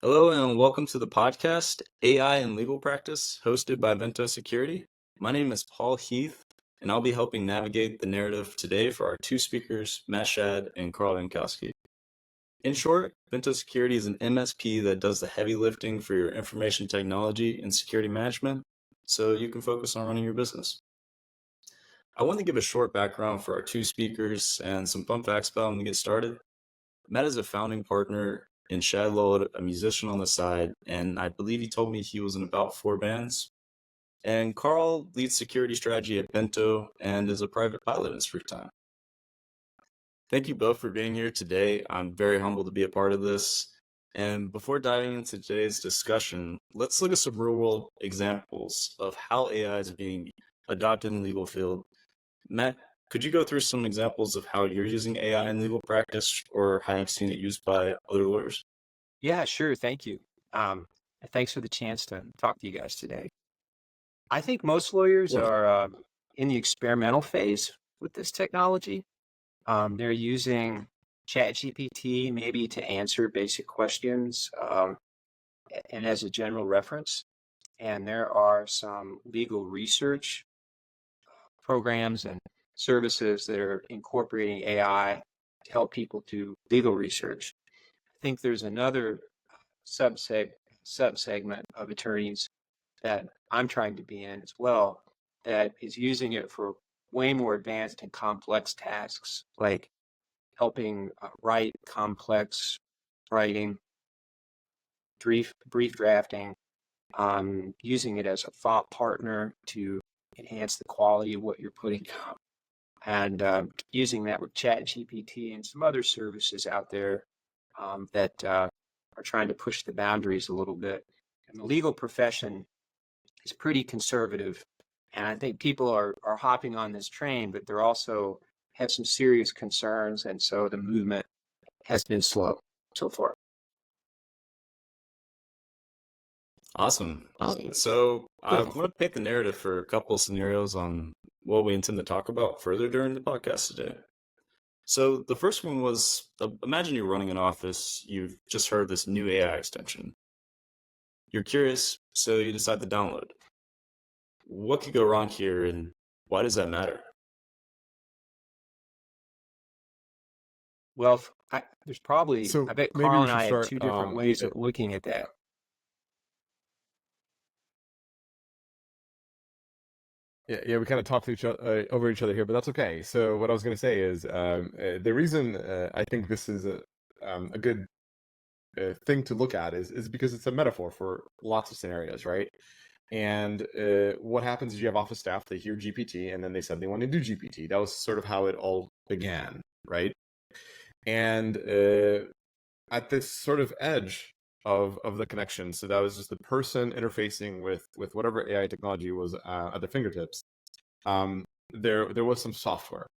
Hello and welcome to the podcast AI and Legal Practice, hosted by Bento Security. My name is Paul Heath, and I'll be helping navigate the narrative today for our two speakers, Matt Schad and Karl Jankowski. In short, Bento Security is an MSP that does the heavy lifting for your information technology and security management, so you can focus on running your business. I want to give a short background for our two speakers and some fun facts about them to get started. Matt is a founding partner in Schad Law, a musician on the side, and I believe he told me he was in about 4 bands. And Karl leads security strategy at Bento and is a private pilot in his free time. Thank you both for being here today. I'm very humbled to be a part of this. And before diving into today's discussion, let's look at some real-world examples of how AI is being adopted in the legal field. Matt, could you go through some examples of how you're using AI in legal practice or how you've seen it used by other lawyers? Yeah, sure. Thank you. Thanks for the chance to talk to you guys today. I think most lawyers Yeah. are in the experimental phase with this technology. They're using ChatGPT maybe to answer basic questions and as a general reference. And there are some legal research programs and services that are incorporating AI to help people do legal research. I think there's another subsegment of attorneys that I'm trying to be in as well that is using it for way more advanced and complex tasks, like helping write complex writing, brief drafting, using it as a thought partner to enhance the quality of what you're putting out, and using that with ChatGPT and some other services out there that are trying to push the boundaries a little bit. And the legal profession is pretty conservative, and I think people are hopping on this train, but they're also have some serious concerns, and so the movement has been slow so far. Awesome. So I want to paint the narrative for a couple of scenarios on what we intend to talk about further during the podcast today. So the first one was, imagine you're running an office, you've just heard this new AI extension. You're curious, so you decide to download it. What could go wrong here, and why does that matter? Well, there's probably, So I bet maybe Karl we and should I have start. two different ways of looking at that. Yeah, we kind of talked to each other, over each other here, but that's okay. So what I was going to say is the reason I think this is a good thing to look at is because it's a metaphor for lots of scenarios, right? And what happens is you have office staff, they hear GPT, and then they said they want to do GPT. That was sort of how it all began, right? And at this sort of edge of the connection, so that was just the person interfacing with whatever AI technology was at their fingertips. There was some software,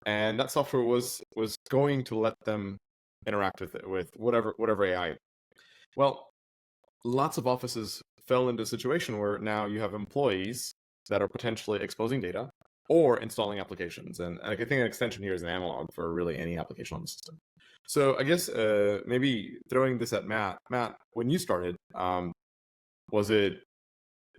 and that software was going to let them interact with whatever AI. Well, lots of offices fell into a situation where now you have employees that are potentially exposing data or installing applications, and I think an extension here is an analog for really any application on the system. So I guess maybe throwing this at Matt. Matt, when you started, was it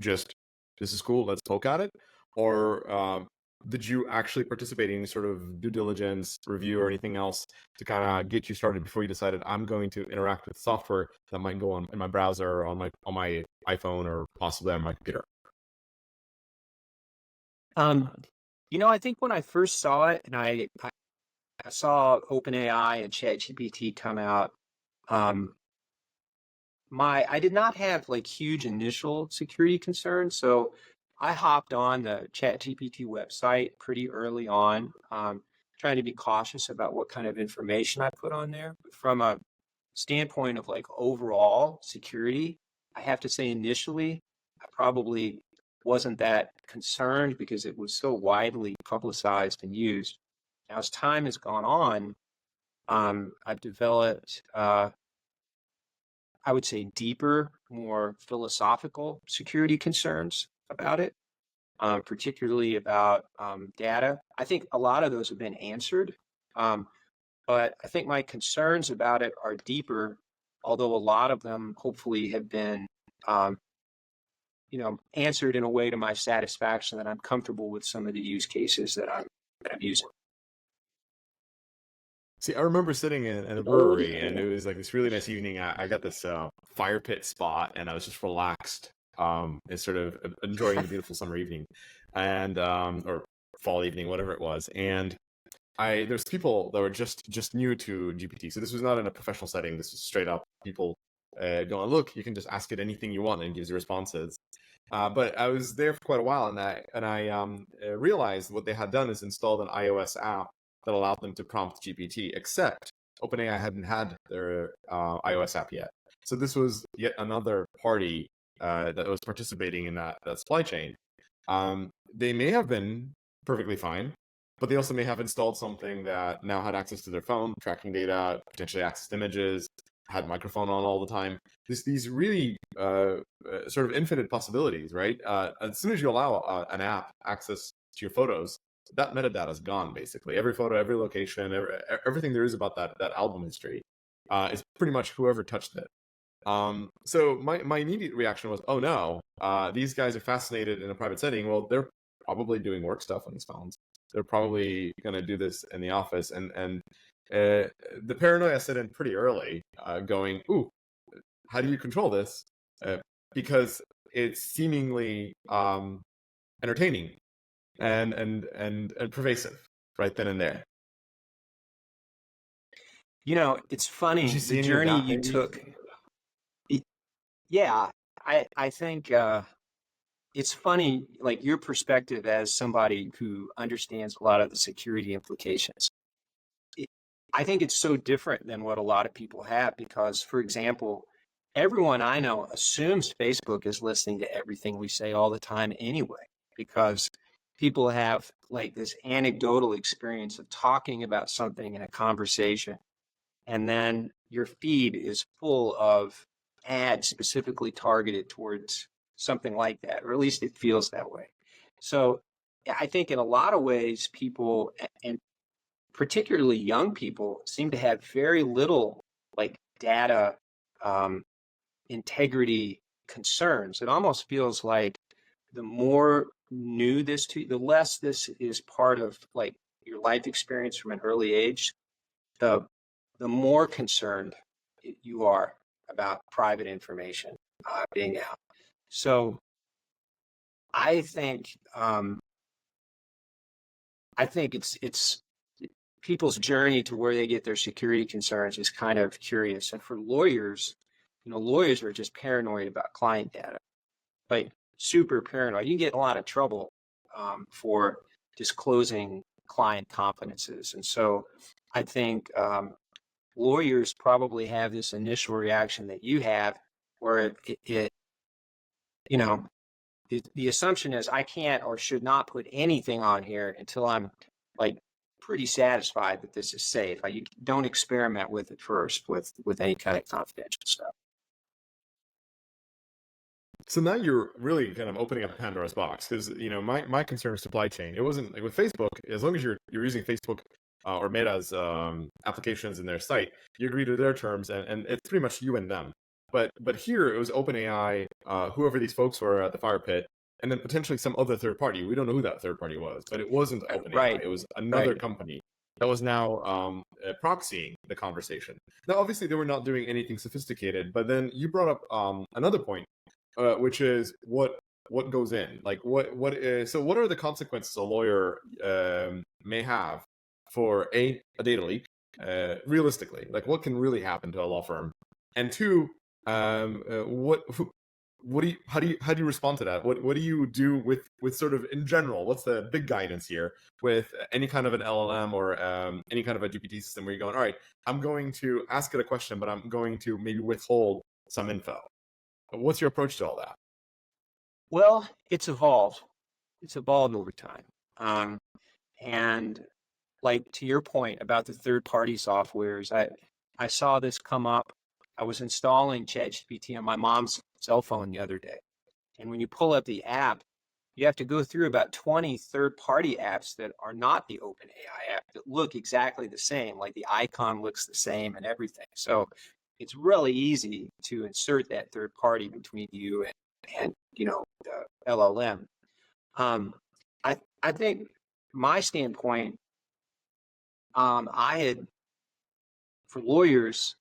just, this is cool, let's poke at it? Or did you actually participate in any sort of due diligence, review, or anything else to kind of get you started before you decided I'm going to interact with software that might go on in my browser or on my iPhone or possibly on my computer? I think when I first saw it, and I saw OpenAI and ChatGPT come out, I did not have like huge initial security concerns, so I hopped on the ChatGPT website pretty early on, trying to be cautious about what kind of information I put on there. From a standpoint of like overall security, I have to say initially, I probably wasn't that concerned because it was so widely publicized and used. Now, as time has gone on, I've developed I would say deeper, more philosophical security concerns about it, particularly about data. I think a lot of those have been answered, but I think my concerns about it are deeper although a lot of them hopefully have been, answered in a way to my satisfaction that I'm comfortable with some of the use cases that I'm using. See, I remember sitting in a brewery, and it was like this really nice evening. I got this fire pit spot, and I was just relaxed, and sort of enjoying the beautiful summer evening, and or fall evening, whatever it was. And there's people that were just new to GPT, so this was not in a professional setting. This was straight up people going, look, you can just ask it anything you want, and it gives you responses. But I was there for quite a while, and I realized what they had done is installed an iOS app that allowed them to prompt GPT, except OpenAI hadn't had their iOS app yet. So this was yet another party that was participating in that supply chain. They may have been perfectly fine, but they also may have installed something that now had access to their phone, tracking data, potentially accessed images, had microphone on all the time. These really sort of infinite possibilities, right? As soon as you allow an app access to your photos, that metadata is gone, basically. Every photo, every location, everything there is about that album history is pretty much whoever touched it. So my immediate reaction was, oh no, these guys are fascinated in a private setting. Well, they're probably doing work stuff on these phones. They're probably going to do this in the office. And the paranoia set in pretty early, going, ooh, how do you control this? Because it's seemingly entertaining and pervasive right then and there. It's funny, the any of journey that, you maybe? took. Yeah, I think it's funny, like your perspective as somebody who understands a lot of the security implications. I think it's so different than what a lot of people have because, for example, everyone I know assumes Facebook is listening to everything we say all the time anyway, because people have like this anecdotal experience of talking about something in a conversation, and then your feed is full of ads specifically targeted towards something like that, or at least it feels that way. So I think in a lot of ways, people, and particularly young people, seem to have very little like data integrity concerns. It almost feels like the more new this to, the less this is part of like your life experience from an early age, the more concerned you are about private information being out. So I think it's people's journey to where they get their security concerns is kind of curious. And for lawyers, lawyers are just paranoid about client data, like super paranoid. You get in a lot of trouble for disclosing client confidences. And so I think lawyers probably have this initial reaction that you have where the assumption is I can't or should not put anything on here until I'm like pretty satisfied that this is safe. You don't experiment with it first with any kind of confidential stuff. So now you're really kind of opening up Pandora's box because my concern is supply chain. It wasn't like with Facebook. As long as you're using Facebook or Meta's applications in their site, you agree to their terms, and it's pretty much you and them. But here it was OpenAI, whoever these folks were at the fire pit, and then potentially some other third party. We don't know who that third party was, but it wasn't OpenAI. Right. It was another company that was now proxying the conversation. Now, obviously, they were not doing anything sophisticated, but then you brought up another point, which is what goes in. Like so what are the consequences a lawyer may have for a data leak? Realistically, like what can really happen to a law firm? And two, how do you respond to that? What do you do with sort of in general? What's the big guidance here with any kind of an LLM or any kind of a GPT system where you're going, all right, I'm going to ask it a question, but I'm going to maybe withhold some info. What's your approach to all that? Well, it's evolved. It's evolved over time. And like to your point about the third-party softwares, I saw this come up. I was installing ChatGPT on my mom's cell phone the other day. And when you pull up the app, you have to go through about 20 third-party apps that are not the OpenAI app that look exactly the same, like the icon looks the same and everything. So it's really easy to insert that third party between you and the LLM. I think my standpoint, for lawyers,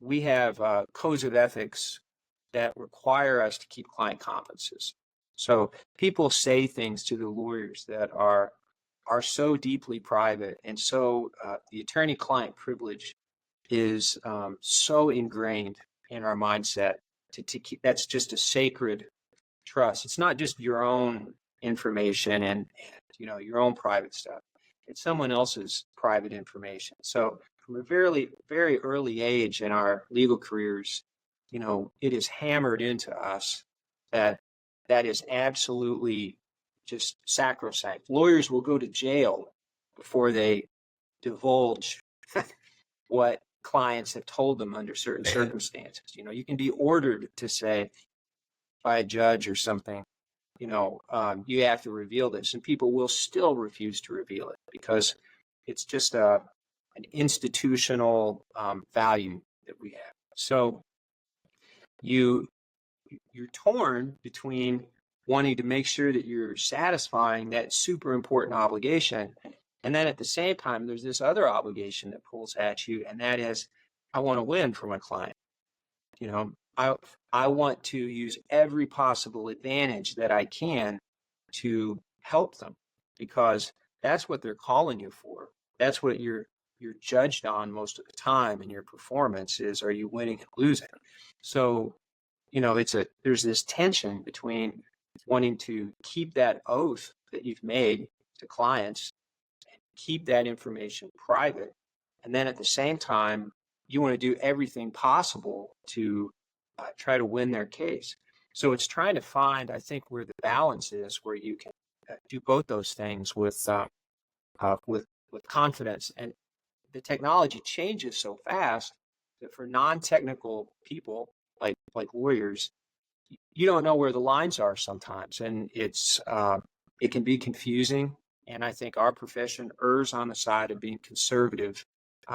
we have codes of ethics that require us to keep client confidences. So people say things to the lawyers that are so deeply private, and so the attorney-client privilege is so ingrained in our mindset to keep. That's just a sacred trust. It's not just your own information and your own private stuff. It's someone else's private information. So from a very, very early age in our legal careers, it is hammered into us that is absolutely just sacrosanct. Lawyers will go to jail before they divulge what clients have told them under certain circumstances. You can be ordered to say by a judge or something, you have to reveal this, and people will still refuse to reveal it because it's just an institutional value that we have. So you're torn between wanting to make sure that you're satisfying that super important obligation, and then at the same time, there's this other obligation that pulls at you, and that is, I want to win for my client. I want to use every possible advantage that I can to help them, because that's what they're calling you for. That's what you're judged on most of the time in your performance is, are you winning and losing? So, there's this tension between wanting to keep that oath that you've made to clients, keep that information private, and then at the same time, you want to do everything possible to try to win their case. So it's trying to find, I think, where the balance is, where you can do both those things with confidence. And the technology changes so fast that for non-technical people like lawyers, you don't know where the lines are sometimes, and it can be confusing. And I think our profession errs on the side of being conservative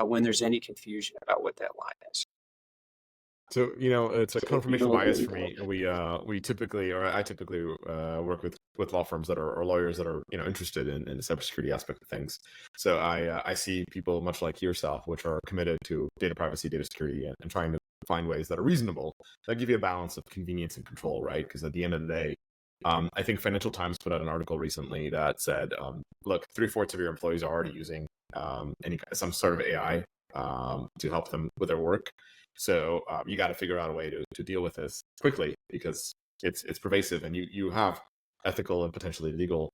when there's any confusion about what that line is. So, it's a confirmation bias for me. We typically, or I typically work with law firms that are, or lawyers that are, interested in the cybersecurity aspect of things. So I see people much like yourself, which are committed to data privacy, data security, and trying to find ways that are reasonable, that give you a balance of convenience and control, right? Because at the end of the day, I think Financial Times put out an article recently that said, look, 3/4 of your employees are already using some sort of AI to help them with their work. So you got to figure out a way to deal with this quickly, because it's pervasive, and you have ethical and potentially legal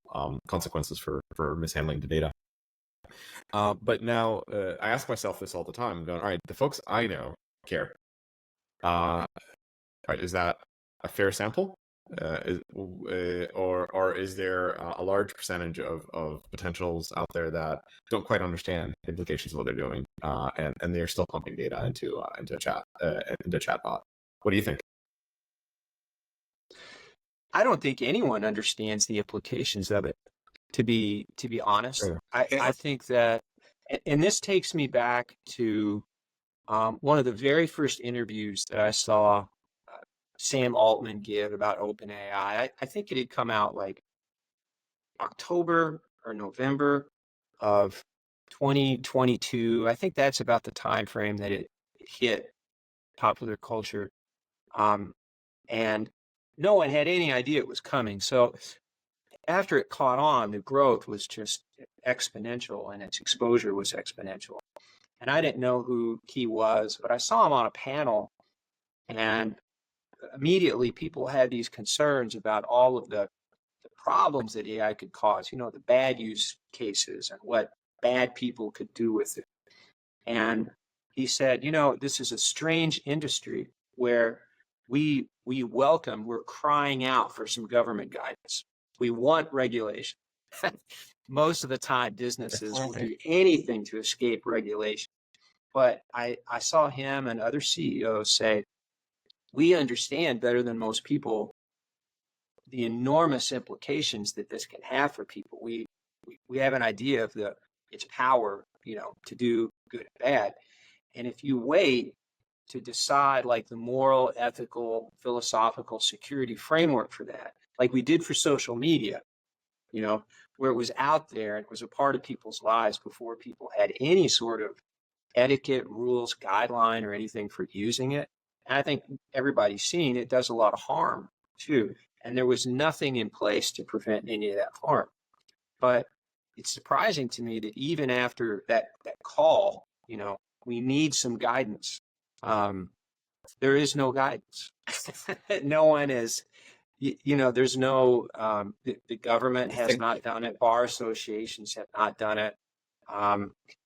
consequences for mishandling the data. But now I ask myself this all the time. I'm going, all right, the folks I know care. All right, is that a fair sample? Or is there a large percentage of potentials out there that don't quite understand the implications of what they're doing, and they're still pumping data into chatbot? What do you think? I don't think anyone understands the implications of it, to be honest. Sure. I think that, and this takes me back to one of the very first interviews that I saw Sam Altman give about OpenAI. I think it had come out like October or November of 2022. I think that's about the time frame that it hit popular culture. And no one had any idea it was coming. So after it caught on, the growth was just exponential, and its exposure was exponential. And I didn't know who he was, but I saw him on a panel, and immediately people had these concerns about all of the problems that AI could cause, the bad use cases and what bad people could do with it. And he said, this is a strange industry where we're crying out for some government guidance. We want regulation. Most of the time, businesses will do anything to escape regulation. But I saw him and other CEOs say, we understand better than most people the enormous implications that this can have for people. We have an idea of its power, to do good and bad. And if you wait to decide like the moral, ethical, philosophical security framework for that, like we did for social media, you know, where it was out there and it was a part of people's lives before people had any sort of etiquette, rules, guideline, or anything for using it. And I think everybody's seen it does a lot of harm too. And there was nothing in place to prevent any of that harm. But it's surprising to me that even after that call, you know, we need some guidance. There is no guidance. No one is, you know, there's no, the government has not done it. Bar associations have not done it.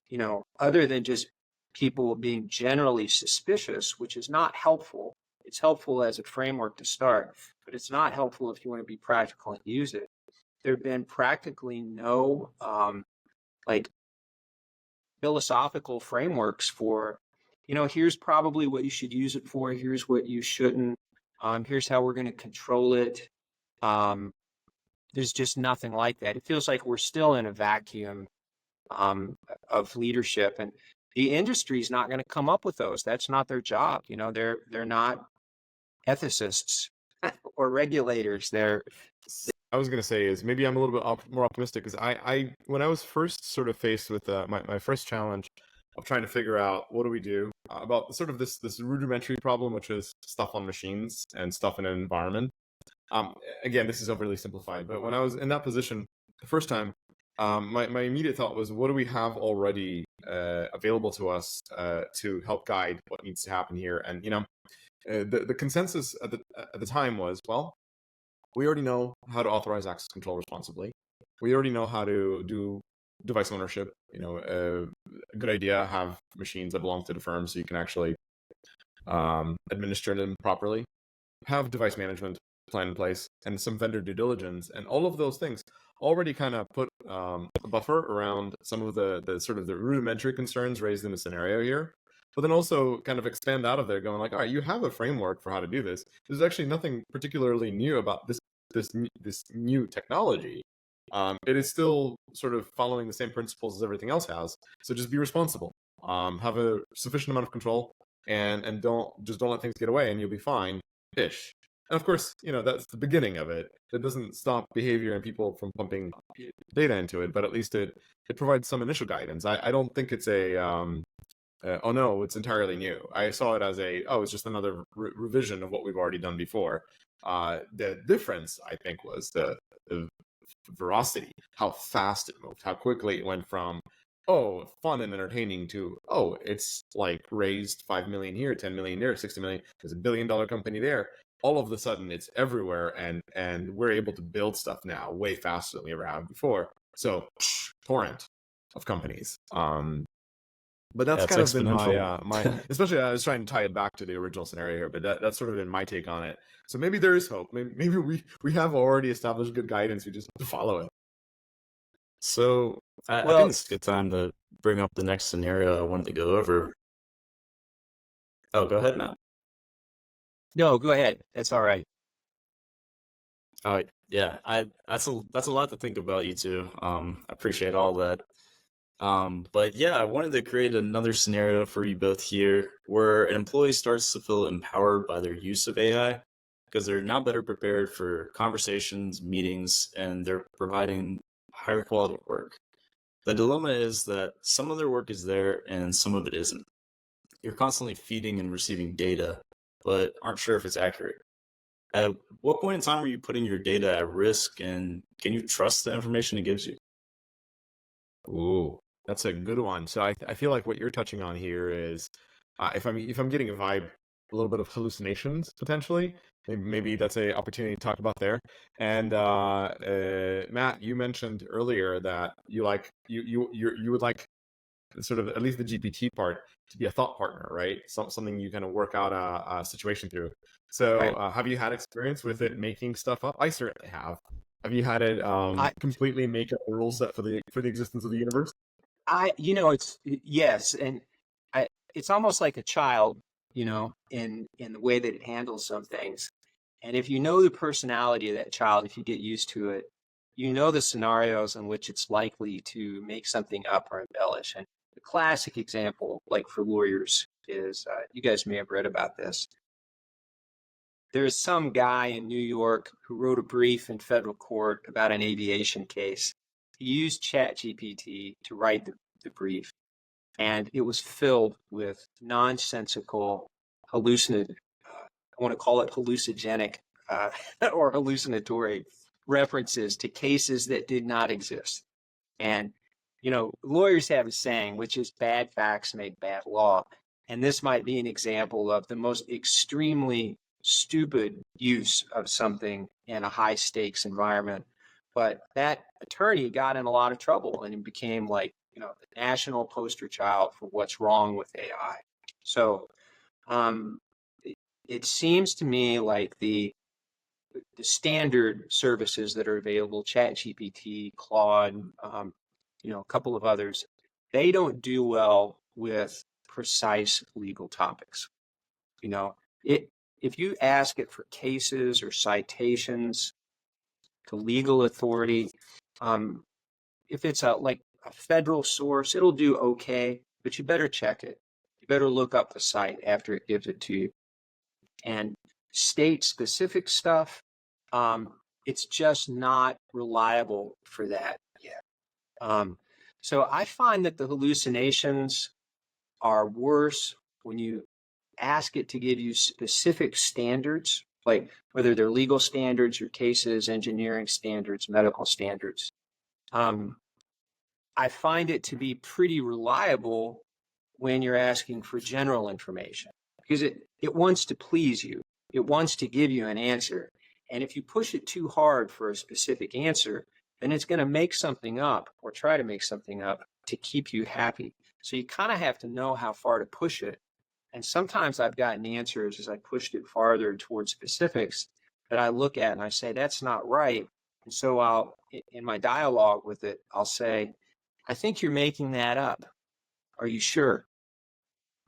You know, other than just people being generally suspicious, which is not helpful. It's helpful as a framework to start, but it's not helpful if you want to be practical and use it. There have been practically no like philosophical frameworks for, you know, here's probably what you should use it for. Here's what you shouldn't. Here's how we're going to control it. There's just nothing like that. It feels like we're still in a vacuum of leadership, and the industry is not going to come up with those. That's not their job. You know, they're not ethicists or regulators. I was going to say is maybe I'm a little bit more optimistic because I when I was first sort of faced with my first challenge of trying to figure out what do we do about sort of this rudimentary problem, which is stuff on machines and stuff in an environment. Again, this is overly simplified, but when I was in that position the first time, my immediate thought was, what do we have already available to us to help guide what needs to happen here? And you know, the consensus at the time was, well, we already know how to authorize access control responsibly. We already know how to do device ownership. You know, a good idea, have machines that belong to the firm so you can actually administer them properly. Have device management plan in place and some vendor due diligence, and all of those things already kind of put a buffer around some of the sort of the rudimentary concerns raised in the scenario here. But then also kind of expand out of there, going like, all right, you have a framework for how to do this. There's actually nothing particularly new about this new technology. It is still sort of following the same principles as everything else has. So just be responsible. Have a sufficient amount of control, and don't let things get away, and you'll be fine. Ish. And of course, you know, that's the beginning of it. That doesn't stop behavior and people from pumping data into it, but at least it provides some initial guidance. I don't think it's a oh no, it's entirely new. I saw it as it's just another revision of what we've already done before. The difference, I think, was the veracity, how fast it moved, how quickly it went from, oh, fun and entertaining to, oh, it's like raised 5 million here, 10 million there, 60 million, there's $1 billion company there. All of a sudden it's everywhere, and we're able to build stuff now way faster than we ever have before. So torrent of companies. But that's kind of been my especially I was trying to tie it back to the original scenario here, but that's sort of been my take on it. So maybe there is hope. Maybe we have already established good guidance. We just have to follow it. So I think it's a good time to bring up the next scenario I wanted to go over. Oh, go ahead, Matt. No, go ahead. That's all right. Yeah, that's a lot to think about, you two. I appreciate all that. But yeah, I wanted to create another scenario for you both here where an employee starts to feel empowered by their use of AI because they're now better prepared for conversations, meetings, and they're providing higher quality work. The dilemma is that some of their work is there and some of it isn't. You're constantly feeding and receiving data, but aren't sure if it's accurate. At what point in time are you putting your data at risk, and can you trust the information it gives you? Ooh, that's a good one. So I feel like what you're touching on here is, if I'm getting a vibe, a little bit of hallucinations potentially. Maybe that's an opportunity to talk about there. And Matt, you mentioned earlier that you would like sort of at least the GPT part to be a thought partner, right? Something you kind of work out a situation through. So Right. have you had experience with it making stuff up? I certainly have. Have you had it completely make up a rule set for the existence of the universe? Yes, and it's almost like a child, you know, in the way that it handles some things. And if you know the personality of that child, if you get used to it, you know the scenarios in which it's likely to make something up or embellish. And the classic example, like for lawyers, is you guys may have read about this. There's some guy in New York who wrote a brief in federal court about an aviation case. He used ChatGPT to write the brief, and it was filled with nonsensical, I want to call it hallucinogenic or hallucinatory references to cases that did not exist. And, lawyers have a saying, which is bad facts make bad law. And this might be an example of the most extremely stupid use of something in a high stakes environment. But that attorney got in a lot of trouble and became the national poster child for what's wrong with AI. So it seems to me like the standard services that are available, ChatGPT, Claude, a couple of others, they don't do well with precise legal topics. If you ask it for cases or citations to legal authority, if it's a federal source, it'll do okay, but you better check it. You better look up the site after it gives it to you. And state-specific stuff, it's just not reliable for that yet. So I find that the hallucinations are worse when you ask it to give you specific standards, like whether they're legal standards or cases, engineering standards, medical standards. I find it to be pretty reliable when you're asking for general information, because it wants to please you. It wants to give you an answer. And if you push it too hard for a specific answer, then it's going to make something up or try to make something up to keep you happy. So you kind of have to know how far to push it. And sometimes I've gotten answers as I pushed it farther towards specifics that I look at and I say, that's not right. And so in my dialogue with it, I'll say, I think you're making that up. Are you sure?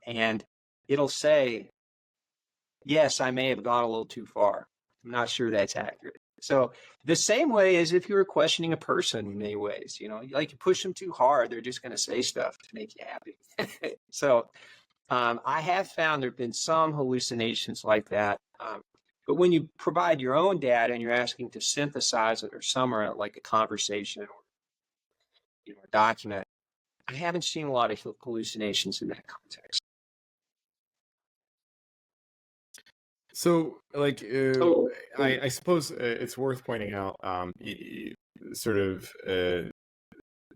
And it'll say, yes, I may have gone a little too far. I'm not sure that's accurate. So the same way as if you were questioning a person in many ways, you push them too hard, they're just going to say stuff to make you happy. So I have found there have been some hallucinations like that. But when you provide your own data and you're asking to synthesize it or summarize it, like a conversation or a document, I haven't seen a lot of hallucinations in that context. So, I suppose it's worth pointing out,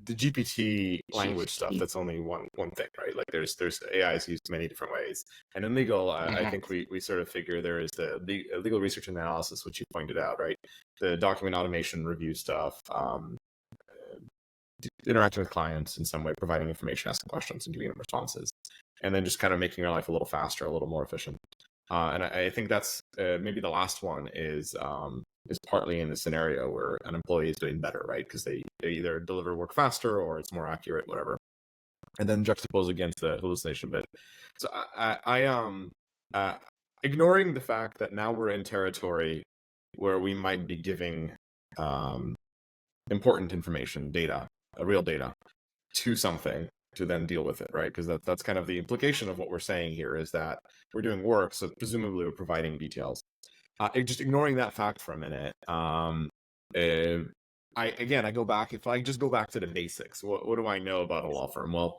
the GPT language stuff. That's only one thing, right? Like, there's AIs used many different ways, and in legal, I think we sort of figure there is the legal research and analysis, which you pointed out, right? The document automation review stuff, interacting with clients in some way, providing information, asking questions, and giving them responses, and then just kind of making your life a little faster, a little more efficient. And I think that's maybe the last one is partly in the scenario where an employee is doing better, right? Because they either deliver work faster or it's more accurate, whatever. And then juxtapose against the hallucination bit. So I ignoring the fact that now we're in territory where we might be giving important information, data, real data, to something to then deal with it, right? Because that's kind of the implication of what we're saying here, is that we're doing work, so presumably we're providing details. Just ignoring that fact for a minute, I go back. If I just go back to the basics, what do I know about a law firm? Well,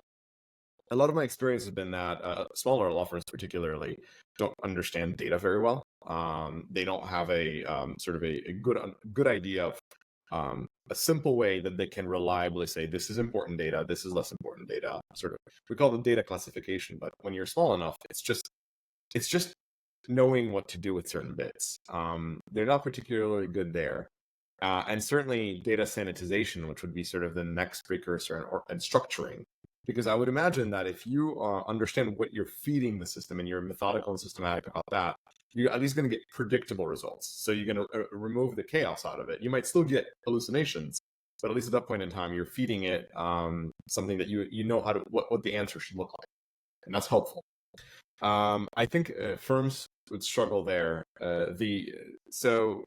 a lot of my experience has been that smaller law firms, particularly, don't understand data very well. They don't have a sort of a good idea of a simple way that they can reliably say, this is important data, this is less important data. Sort of, we call them data classification, but when you're small enough, it's just knowing what to do with certain bits. They're not particularly good there. And certainly data sanitization, which would be sort of the next precursor, and structuring. Because I would imagine that if you understand what you're feeding the system and you're methodical and systematic about that, you're at least going to get predictable results. So you're going to remove the chaos out of it. You might still get hallucinations, but at least at that point in time, you're feeding it something that you know how to what the answer should look like, and that's helpful. I think firms would struggle there. So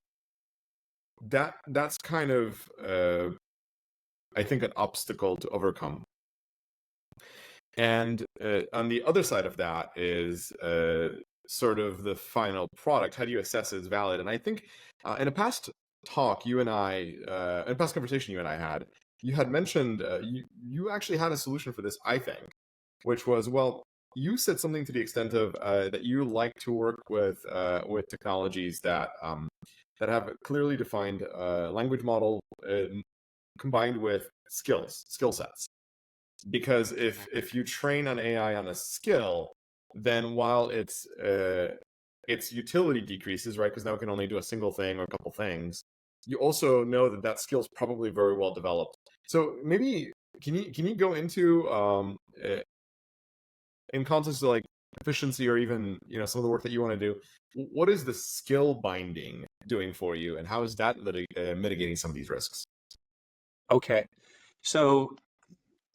that's kind of I think an obstacle to overcome. And on the other side of that is sort of the final product. How do you assess it's valid? And I think in a past talk, in a past conversation you and I had, you had mentioned you actually had a solution for this, I think, which was, well, you said something to the extent of that you like to work with technologies that have a clearly defined language model combined with skill sets. Because if you train an AI on a skill, then while its utility decreases, right? Because now it can only do a single thing or a couple things. You also know that that skill is probably very well developed. So maybe can you go into in context of like efficiency or even some of the work that you want to do, what is the skill binding doing for you, and how is that mitigating some of these risks? Okay, so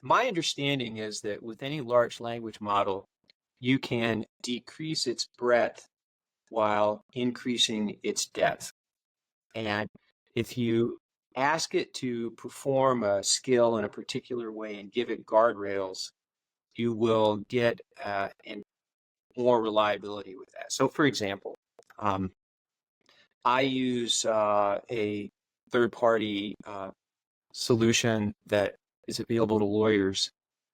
my understanding is that with any large language model, you can decrease its breadth while increasing its depth. And if you ask it to perform a skill in a particular way and give it guardrails, you will get more reliability with that. So for example, I use a third-party solution that is available to lawyers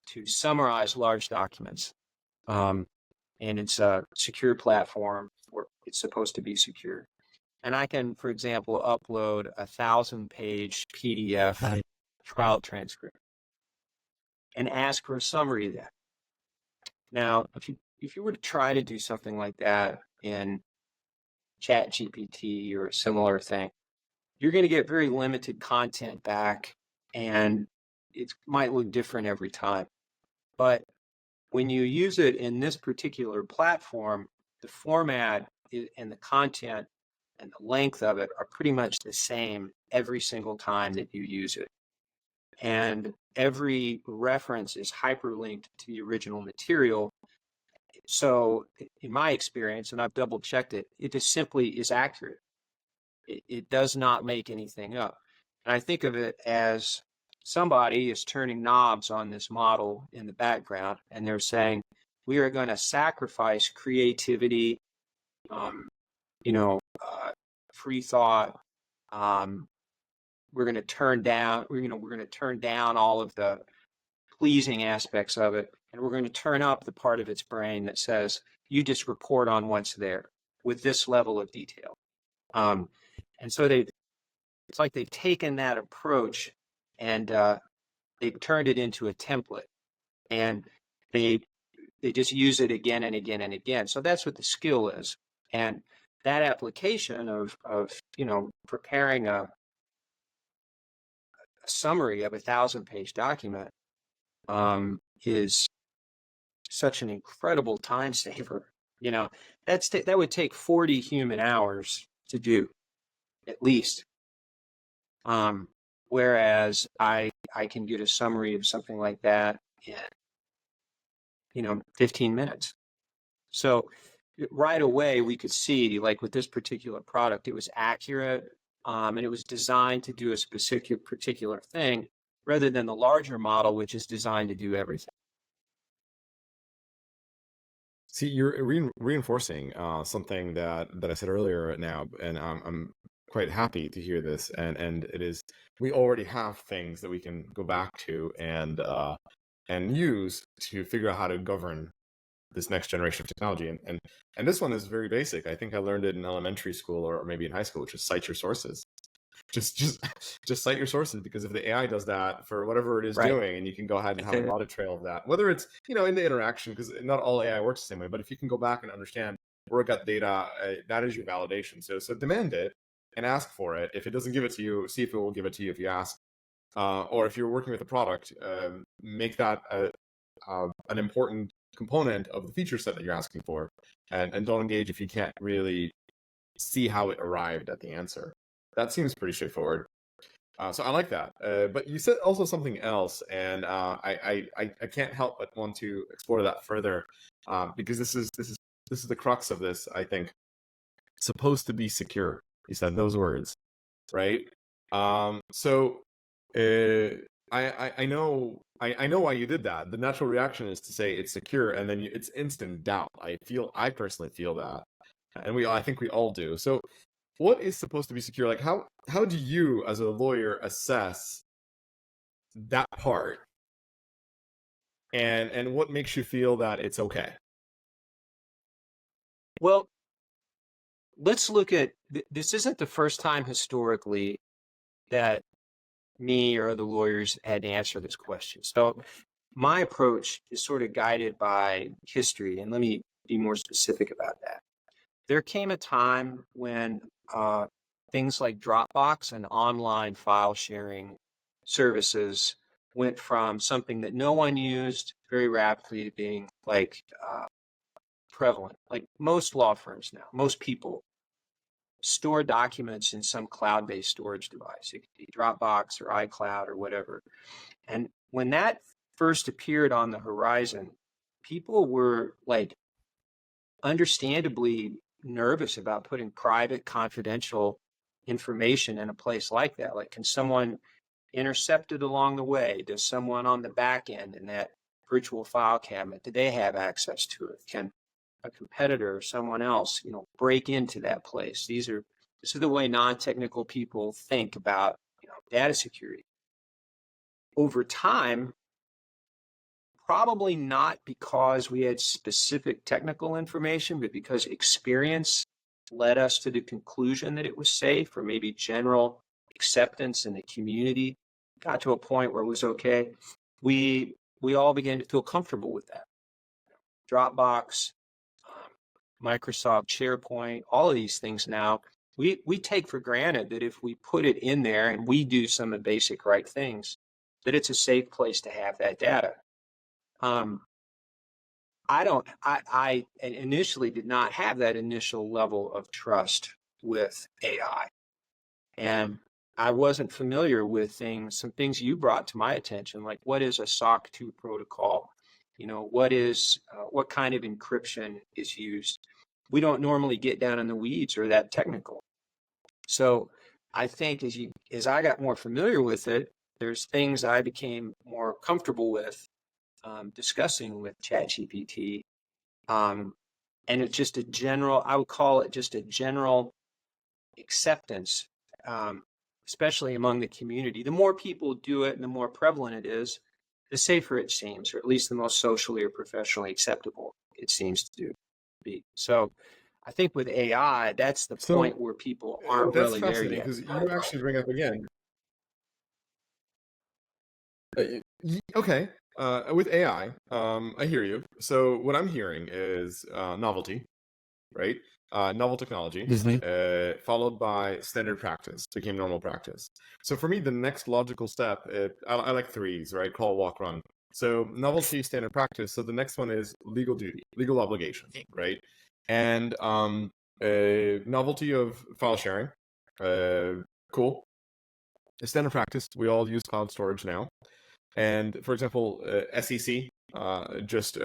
to summarize large documents. And it's a secure platform where it's supposed to be secure. And I can, for example, upload 1,000-page PDF trial transcript and ask for a summary of that. Now, if you were to try to do something like that in ChatGPT or a similar thing, you're going to get very limited content back, and it might look different every time. But when you use it in this particular platform, the format and the content and the length of it are pretty much the same every single time that you use it. And every reference is hyperlinked to the original material. So in my experience, and I've double checked it, it just simply is accurate. It does not make anything up. And I think of it as somebody is turning knobs on this model in the background, and they're saying, we are going to sacrifice creativity, free thought. We're going to turn down, we're going to turn down all of the pleasing aspects of it, and we're going to turn up the part of its brain that says, you just report on what's there with this level of detail. And so it's like they've taken that approach and they've turned it into a template, and they just use it again and again and again. So that's what the skill is. And that application of preparing a summary of 1,000-page document is such an incredible time saver. That would take 40 human hours to do, at least. Whereas I can get a summary of something like that in 15 minutes. So right away we could see, like with this particular product, it was accurate, and it was designed to do a specific particular thing, rather than the larger model, which is designed to do everything. See, you're reinforcing something that I said earlier now, and I'm quite happy to hear this. And it is, we already have things that we can go back to and use to figure out how to govern this next generation of technology. And this one is very basic. I think I learned it in elementary school or maybe in high school, which is cite your sources. Just cite your sources, because if the AI does that for whatever it is doing, and you can go ahead and have an audit trail of that, whether it's in the interaction, because not all AI works the same way, but if you can go back and understand where it got data, that is your validation. So demand it and ask for it. If it doesn't give it to you, see if it will give it to you if you ask, or if you're working with a product, make that an important component of the feature set that you're asking for, and don't engage if you can't really see how it arrived at the answer. That seems pretty straightforward. So I like that. But you said also something else, and I can't help but want to explore that further, because this is the crux of this. I think supposed to be secure. You said those words, right? So I know I know why you did that. The natural reaction is to say it's secure, and then it's instant doubt. I personally feel that, and I think we all do. So, what is supposed to be secure? Like, how do you, as a lawyer, assess that part, and what makes you feel that it's okay? Well, let's look at this. Isn't the first time historically that me or the lawyers had to answer this question. So my approach is sort of guided by history, and let me be more specific about that. There came a time when things like Dropbox and online file sharing services went from something that no one used very rapidly to being like prevalent. Like most law firms now, most people store documents in some cloud-based storage device. It could be Dropbox or iCloud or whatever. And when that first appeared on the horizon, people were like understandably nervous about putting private, confidential information in a place like that. Like, can someone intercept it along the way? Does someone on the back end in that virtual file cabinet, do they have access to it? Can a competitor or someone else, break into that place? This is the way non-technical people think about, data security. Over time, probably not because we had specific technical information, but because experience led us to the conclusion that it was safe, or maybe general acceptance in the community got to a point where it was okay. We all began to feel comfortable with that. Dropbox, Microsoft SharePoint, all of these things now, we take for granted that if we put it in there and we do some of the basic right things, that it's a safe place to have that data. I initially did not have that initial level of trust with AI. And I wasn't familiar with some things you brought to my attention, like what is a SOC 2 protocol? What kind of encryption is used? We don't normally get down in the weeds or that technical. So I think as I got more familiar with it, there's things I became more comfortable with discussing with ChatGPT. And it's just I would call it just a general acceptance, especially among the community. The more people do it and the more prevalent it is, the safer it seems, or at least the most socially or professionally acceptable it seems to be. So I think with AI, that's the point where people aren't really there yet. That's fascinating, because you actually bring up again. Okay. With AI, I hear you. So what I'm hearing is novelty, right? Novel technology, followed by standard practice, became normal practice. So for me, the next logical step, I like threes, right? Crawl, walk, run. So novelty, standard practice. So the next one is legal duty, legal obligation, right? And novelty of file sharing, cool. Standard practice, we all use cloud storage now. And for example, SEC just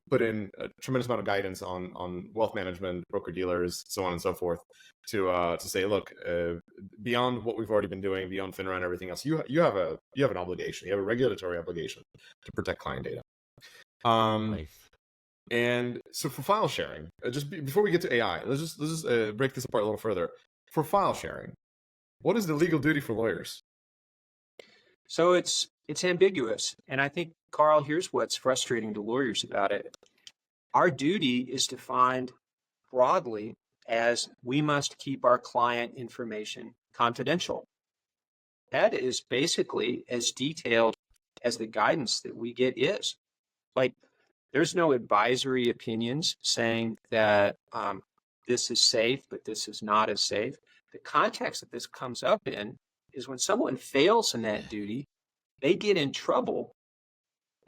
put in a tremendous amount of guidance on wealth management, broker dealers, so on and so forth, to say, look, beyond what we've already been doing, beyond FINRA and everything else, you have an obligation, you have a regulatory obligation to protect client data. Nice. And so for file sharing, before we get to AI, let's just break this apart a little further. For file sharing, what is the legal duty for lawyers? So it's ambiguous. And I think, Karl, here's what's frustrating to lawyers about it. Our duty is defined broadly as we must keep our client information confidential. That is basically as detailed as the guidance that we get is. Like, there's no advisory opinions saying that this is safe, but this is not as safe. The context that this comes up in is when someone fails in that duty, they get in trouble,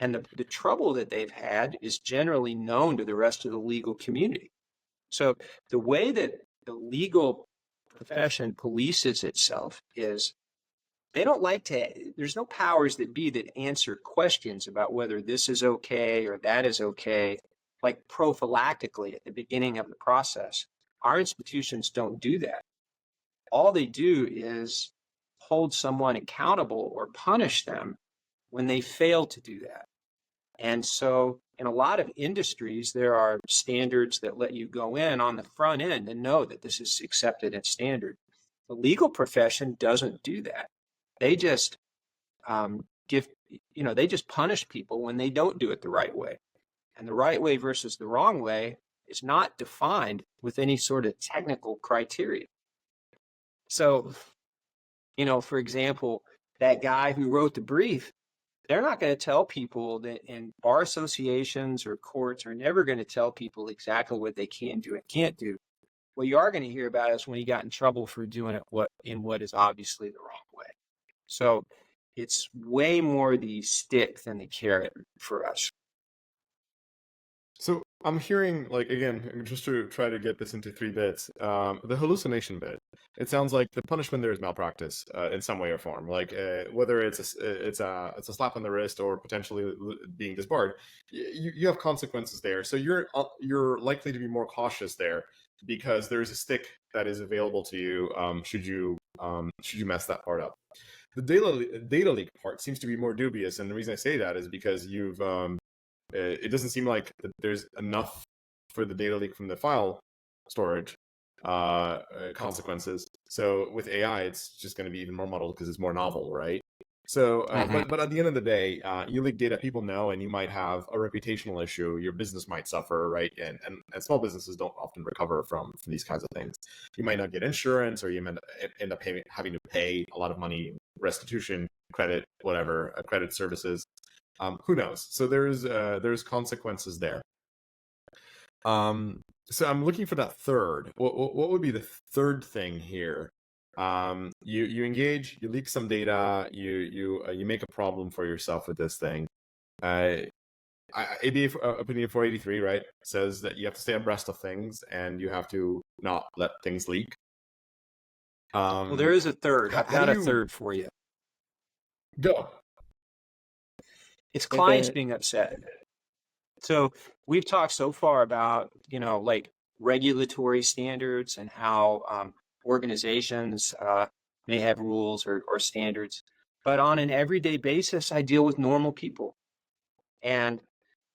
and the trouble that they've had is generally known to the rest of the legal community. So the way that the legal profession polices itself is they don't there's no powers that be that answer questions about whether this is okay or that is okay, like prophylactically at the beginning of the process. Our institutions don't do that. All they do is hold someone accountable or punish them when they fail to do that. And so in a lot of industries, there are standards that let you go in on the front end and know that this is accepted and standard. The legal profession doesn't do that. They just they just punish people when they don't do it the right way. And the right way versus the wrong way is not defined with any sort of technical criteria. So, for example, that guy who wrote the brief, they're not going to tell people that, in bar associations or courts are never going to tell people exactly what they can do and can't do. What you are going to hear about is when he got in trouble for doing it what is obviously the wrong way. So it's way more the stick than the carrot for us. So I'm hearing, like, again, just to try to get this into 3 bits, the hallucination bit. It sounds like the punishment there is malpractice in some way or form. Like whether it's a slap on the wrist or potentially being disbarred, you have consequences there. So you're likely to be more cautious there because there is a stick that is available to you should you mess that part up. The data leak part seems to be more dubious, and the reason I say that is because it doesn't seem like there's enough for the data leak from the file storage consequences. So with AI, it's just going to be even more muddled because it's more novel, right? So, but at the end of the day, you leak data, people know, and you might have a reputational issue. Your business might suffer, right? And small businesses don't often recover from these kinds of things. You might not get insurance, or you might end up having to pay a lot of money, restitution, credit, whatever, credit services. Who knows? So there's consequences there. So I'm looking for that third. What would be the third thing here? You engage, you leak some data, you make a problem for yourself with this thing. ABA opinion 483, right, says that you have to stay abreast of things and you have to not let things leak. Well, there is a third. I've got a third for you. Go. It's clients being upset. So we've talked so far about, like regulatory standards and how organizations may have rules or standards. But on an everyday basis, I deal with normal people. And,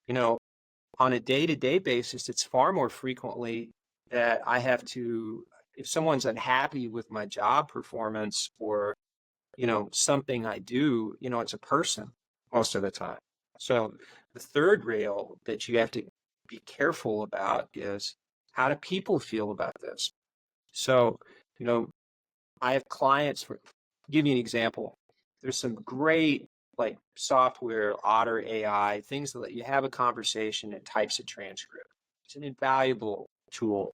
on a day-to-day basis, it's far more frequently that I have to, if someone's unhappy with my job performance or, something I do, it's a person most of the time. So the third rail that you have to be careful about is, how do people feel about this? So, I have clients, give you an example. There's some great like software, Otter AI, things that let you have a conversation and types a transcript. It's an invaluable tool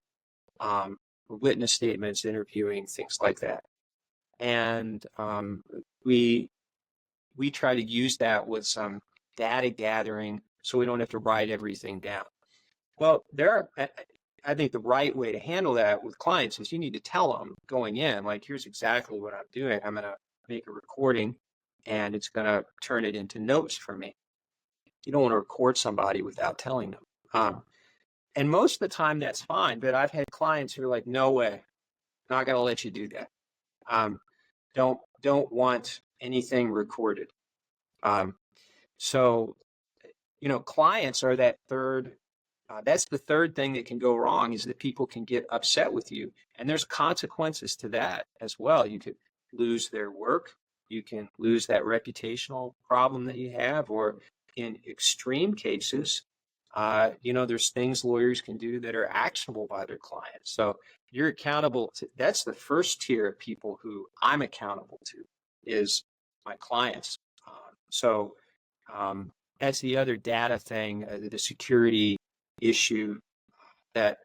for witness statements, interviewing, things like that. And we try to use that with some data gathering so we don't have to write everything down. Well, I think the right way to handle that with clients is you need to tell them going in, like, here's exactly what I'm doing. I'm going to make a recording and it's going to turn it into notes for me. You don't want to record somebody without telling them. And most of the time that's fine, but I've had clients who are like, no way, not going to let you do that. Don't want anything recorded. So, clients are that third. That's the third thing that can go wrong, is that people can get upset with you. And there's consequences to that as well. You could lose their work. You can lose that reputational problem that you have, or in extreme cases, there's things lawyers can do that are actionable by their clients. So you're accountable to, that's the first tier of people who I'm accountable to, is my clients. That's the other data thing, the security issue that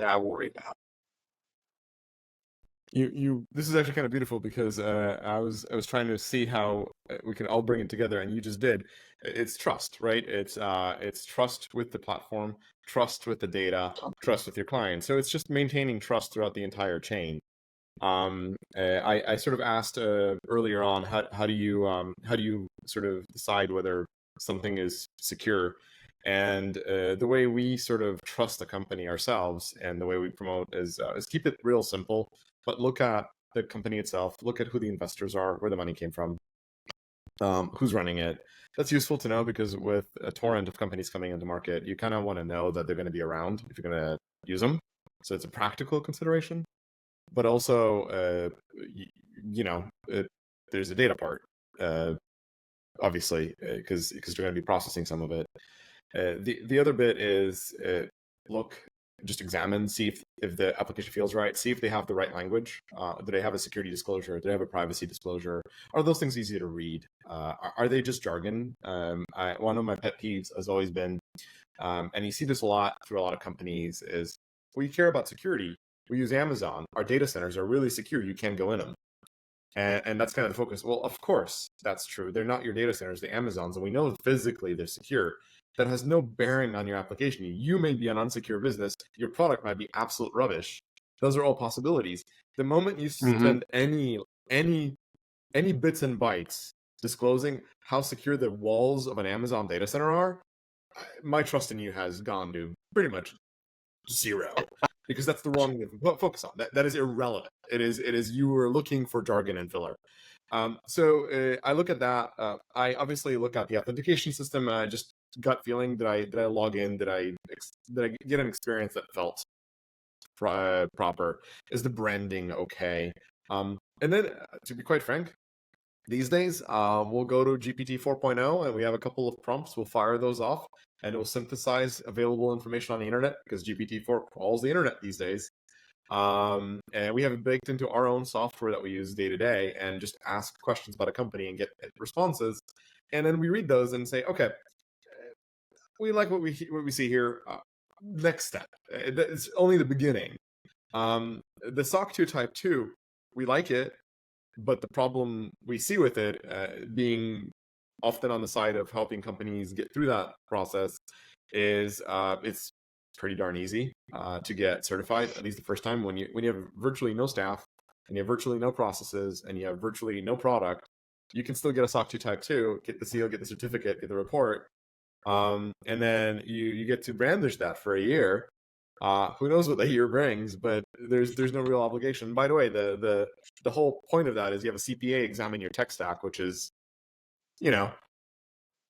I worry about. This is actually kind of beautiful, because I was trying to see how we can all bring it together, and you just did. It's trust, right? It's trust with the platform, trust with the data, trust with your client. So it's just maintaining trust throughout the entire chain. I sort of asked earlier on, how do you sort of decide whether something is secure? And the way we sort of trust the company ourselves, and the way we promote, is keep it real simple, but look at the company itself, look at who the investors are, where the money came from, who's running it. That's useful to know because with a torrent of companies coming into market, you kind of want to know that they're going to be around if you're going to use them. So it's a practical consideration, but also, there's a data part, obviously, because you're going to be processing some of it. The other bit is just examine, see if the application feels right, see if they have the right language. Do they have a security disclosure? Do they have a privacy disclosure? Are those things easy to read? Are they just jargon? One of my pet peeves has always been, and you see this a lot through a lot of companies, is we care about security. We use Amazon. Our data centers are really secure. You can't go in them. And that's kind of the focus. Well, of course, that's true. They're not your data centers, the Amazons, and we know physically they're secure. That has no bearing on your application. You may be an unsecure business. Your product might be absolute rubbish. Those are all possibilities. The moment you spend any bits and bytes disclosing how secure the walls of an Amazon data center are, my trust in you has gone to pretty much zero. Because that's the wrong thing to focus on. That is irrelevant. It is you were looking for jargon and filler. So I look at that. I obviously look at the authentication system. Just gut feeling, did I log in? Did I get an experience that felt proper? Is the branding okay? And then, to be quite frank, these days we'll go to GPT 4.0 and we have a couple of prompts. We'll fire those off and it will synthesize available information on the internet because GPT-4 crawls the internet these days. And we have it baked into our own software that we use day to day and just ask questions about a company and get responses. And then we read those and say, okay, we like what we see here. Next step. It's only the beginning. The SOC 2 Type 2, we like it, but the problem we see with it being often on the side of helping companies get through that process is it's pretty darn easy to get certified, at least the first time. When you have virtually no staff and you have virtually no processes and you have virtually no product, you can still get a SOC 2 Type 2, get the seal, get the certificate, get the report, and then you get to brandish that for a year. Who knows what the year brings, but there's no real obligation. By the way, the whole point of that is you have a CPA examine your tech stack, which is,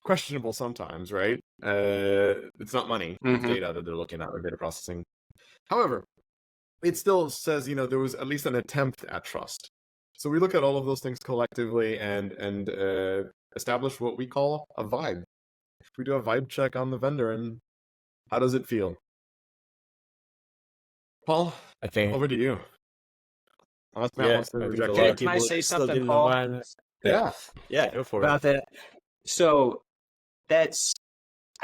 questionable sometimes, right? It's not money, it's data that they're looking at, or data processing. However, it still says, there was at least an attempt at trust. So we look at all of those things collectively and establish what we call a vibe. We do a vibe check on the vendor, and how does it feel? Paul, I think over to you. Unless Matt wants to I think reject a lot it. of Can I people say still something, didn't Paul? know why. Yeah. Go for about it. that. So I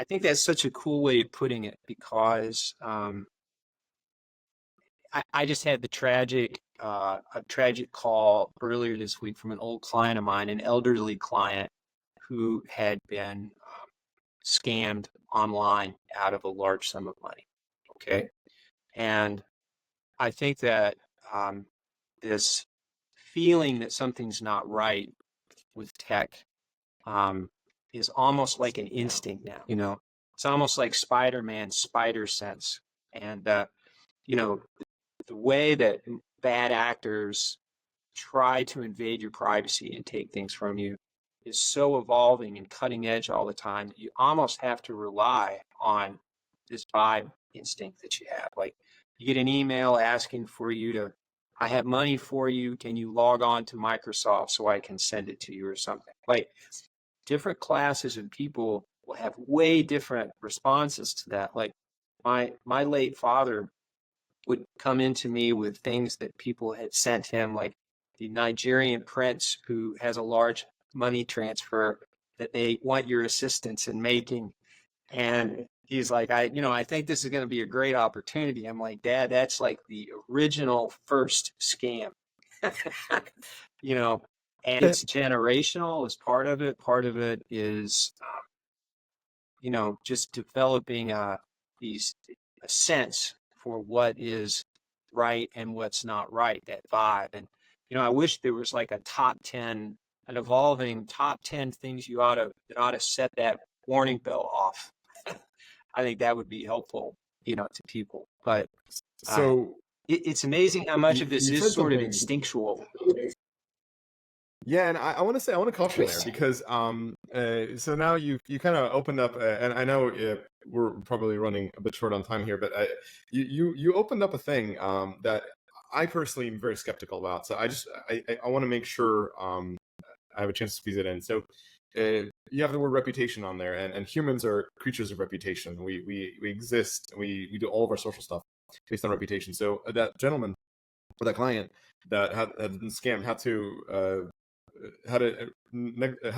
think that's such a cool way of putting it, because I just had a tragic call earlier this week from an old client of mine, an elderly client who had been scammed online out of a large sum of money. Okay. And I think that this feeling that something's not right with tech is almost like an instinct now. It's almost like Spider-Man's spider sense. And, the way that bad actors try to invade your privacy and take things from you is so evolving and cutting edge all the time that you almost have to rely on this vibe instinct that you have. Like, you get an email asking for you to, I have money for you. Can you log on to Microsoft so I can send it to you or something? Like, different classes of people will have way different responses to that. Like, my late father would come into me with things that people had sent him, like the Nigerian prince who has a large money transfer that they want your assistance in making. And he's like, I think this is going to be a great opportunity. I'm like, Dad, that's like the original first scam. And it's generational as part of it. Part of it is, just developing a sense for what is right and what's not right, that vibe. And, I wish there was like an evolving top 10 things that ought to set that warning bell off. I think that would be helpful, to people. But So it's amazing how much of this you is said sort of something- instinctual. Yeah, and I want to say I want to caution there because so now you kind of opened up, and I know we're probably running a bit short on time here, but you opened up a thing that I personally am very skeptical about. So I want to make sure I have a chance to squeeze it in. So you have the word reputation on there, and humans are creatures of reputation. We exist. We do all of our social stuff based on reputation. So that gentleman or that client that had been scammed had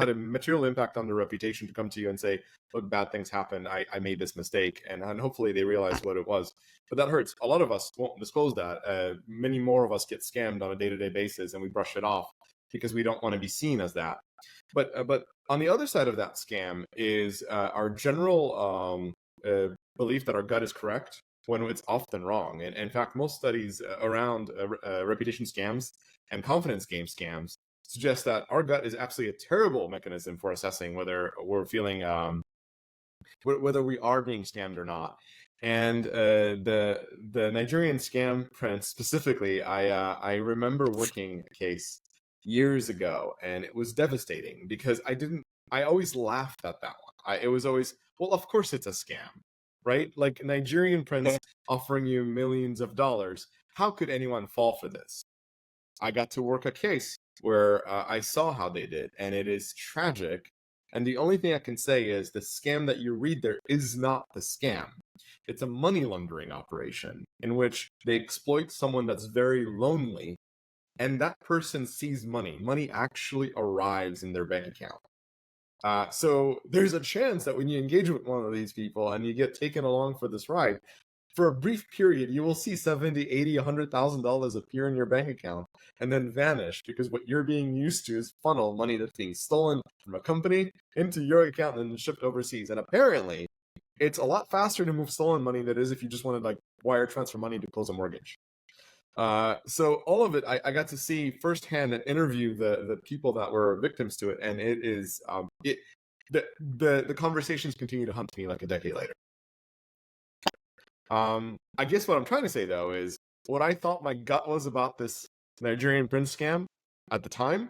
a material impact on their reputation to come to you and say, look, bad things happen. I made this mistake. And hopefully they realize what it was. But that hurts. A lot of us won't disclose that. Many more of us get scammed on a day-to-day basis and we brush it off because we don't want to be seen as that. But on the other side of that scam is our general belief that our gut is correct when it's often wrong. And in fact, most studies around reputation scams and confidence game scams suggest that our gut is absolutely a terrible mechanism for assessing whether we're feeling whether we are being scammed or not. And the Nigerian scam prince specifically, I remember working a case years ago, and it was devastating because I always laughed at that one. It was always, well, of course it's a scam, right? Like Nigerian prince offering you millions of dollars. How could anyone fall for this? I got to work a case where I saw how they did, and it is tragic. And the only thing I can say is the scam that you read there is not the scam. It's a money laundering operation in which they exploit someone that's very lonely, and that person sees money. Money actually arrives in their bank account. So there's a chance that when you engage with one of these people and you get taken along for this ride, for a brief period, you will see $70, $80, $100,000 appear in your bank account and then vanish because what you're being used to is funnel money that's being stolen from a company into your account and then shipped overseas. And apparently, it's a lot faster to move stolen money than it is if you just wanted like wire transfer money to close a mortgage. So all of it, I got to see firsthand and interview the people that were victims to it, and it is the conversations continue to hunt me like a decade later. I guess what I'm trying to say though is what I thought my gut was about this Nigerian prince scam at the time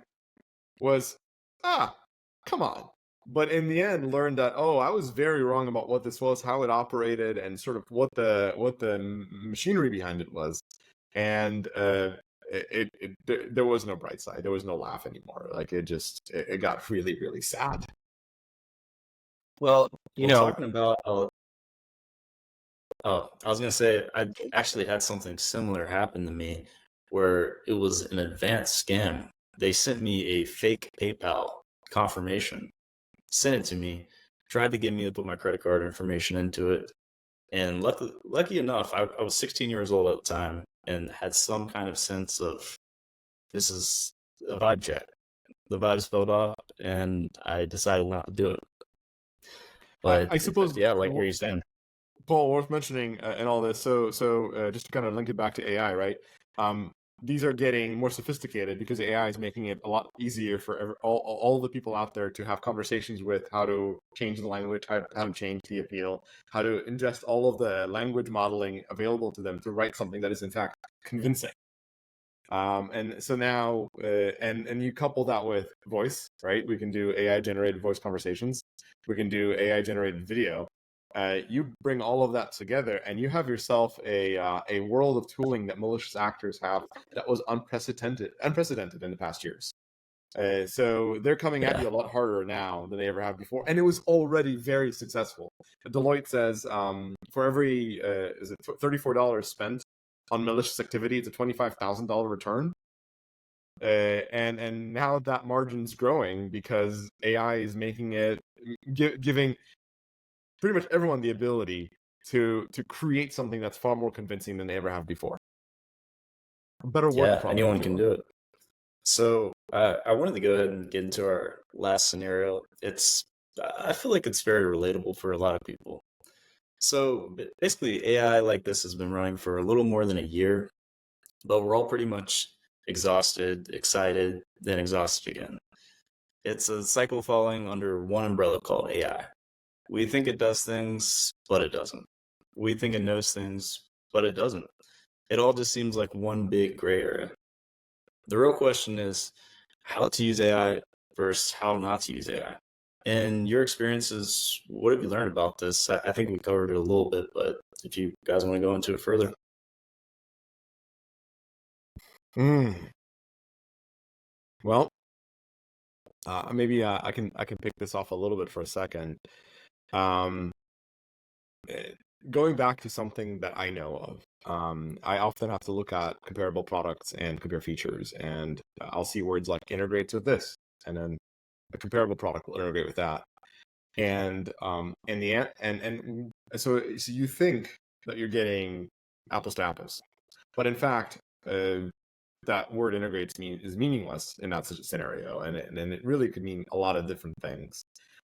was, come on. But in the end, learned that I was very wrong about what this was, how it operated, and sort of what the machinery behind it was. And there was no bright side. There was no laugh anymore. Like it got really, really sad. Well, talking about. Oh, I was going to say, I actually had something similar happen to me where it was an advanced scam. They sent me a fake PayPal confirmation, sent it to me, tried to get me to put my credit card information into it. And lucky enough, I was 16 years old at the time and had some kind of sense of this is a vibe check. The vibes felt off, and I decided not to do it. But I suppose, yeah, like where you're saying. Paul, worth mentioning in all this. So just to kind of link it back to AI, right? These are getting more sophisticated because AI is making it a lot easier for all the people out there to have conversations with how to change the language, how to change the appeal, how to ingest all of the language modeling available to them to write something that is in fact convincing. And so now, and you couple that with voice, right? We can do AI generated voice conversations. We can do AI generated video. You bring all of that together and you have yourself a world of tooling that malicious actors have that was unprecedented in the past years. So they're coming at you a lot harder now than they ever have before, and it was already very successful. Deloitte says for every is it $34 spent on malicious activity, it's a $25,000 return. And now that margin's growing because AI is making it giving pretty much everyone the ability to create something that's far more convincing than they ever have before. A better work product. Anyone can do it. So I wanted to go ahead and get into our last scenario. I feel like it's very relatable for a lot of people. So basically, AI like this has been running for a little more than a year, but we're all pretty much exhausted, excited, then exhausted again. It's a cycle falling under one umbrella called AI. We think it does things, but it doesn't. We think it knows things, but it doesn't. It all just seems like one big gray area. The real question is, how to use AI versus how not to use AI. And your experiences, what have you learned about this? I think we covered it a little bit, but if you guys want to go into it further. Well, maybe I can pick this off a little bit for a second. Um, eh, Going back to something that I know of, I often have to look at comparable products and compare features, and I'll see words like integrates with this, and then a comparable product will integrate with that. And in the end, and so you think that you're getting apples to apples, but in fact, that word integrates is meaningless in that scenario, and it really could mean a lot of different things.